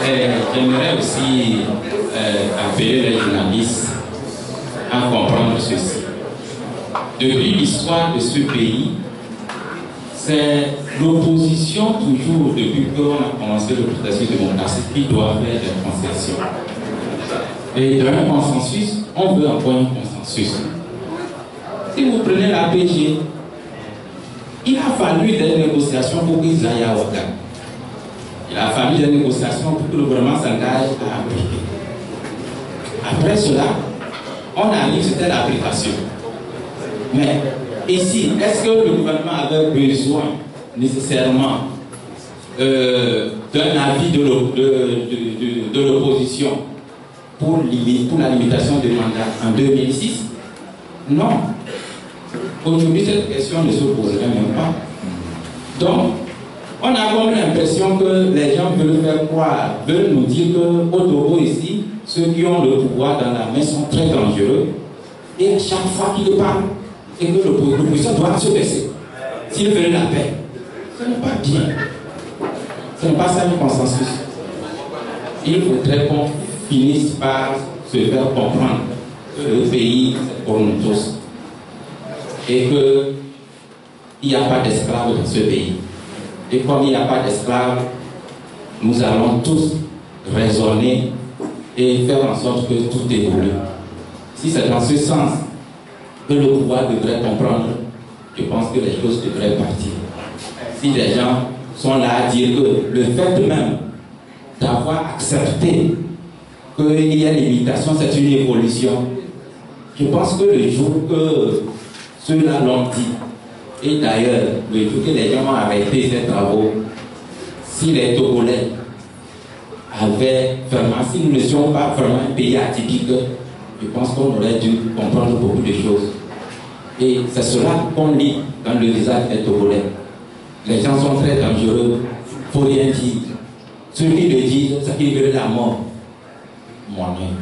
J'aimerais aussi appeler les journalistes à comprendre ceci. Depuis l'histoire de ce pays, c'est l'opposition toujours, depuis qu'on a commencé le processus démocratique, qui doit faire des concessions. Et dans un consensus, on veut encore un consensus. Si vous prenez la PG, il a fallu des négociations pour qu'ils aillent à Ouattara. Il a fallu des négociations pour que le gouvernement s'engage à appliquer. Après cela, on arrive, c'était l'application. Mais ici, est-ce que le gouvernement avait besoin nécessairement d'un avis de l'opposition pour la limitation des mandats en 2006? Non. Aujourd'hui, cette question ne se poserait même pas. Donc, on a comme l'impression que les gens veulent faire croire, veulent nous dire qu'au Togo ici, ceux qui ont le pouvoir dans la main sont très dangereux. Et à chaque fois qu'ils parlent, et que l'opposition doit se baisser. S'ils veulent la paix, ce n'est pas bien. Ce n'est pas ça le consensus. Il faudrait qu'on finisse par se faire comprendre que le pays, c'est pour nous tous. Et qu'il n'y a pas d'esclaves dans ce pays. Et comme il n'y a pas d'esclaves, nous allons tous raisonner et faire en sorte que tout évolue. Si c'est dans ce sens que le pouvoir devrait comprendre, je pense que les choses devraient partir. Si les gens sont là à dire que le fait même d'avoir accepté qu'il y a une limitation, c'est une évolution, je pense que le jour que ceux-là l'ont dit, et d'ailleurs, le jour que les gens ont arrêté ces travaux, si les Togolais avaient vraiment, si nous ne sommes pas vraiment un pays atypique, je pense qu'on aurait dû comprendre beaucoup de choses. Et c'est cela qu'on lit dans le visage des Togolais. Les gens sont très dangereux, il ne faut rien dire. Ceux qui le disent, c'est qu'ils veulent la mort. Moi-même.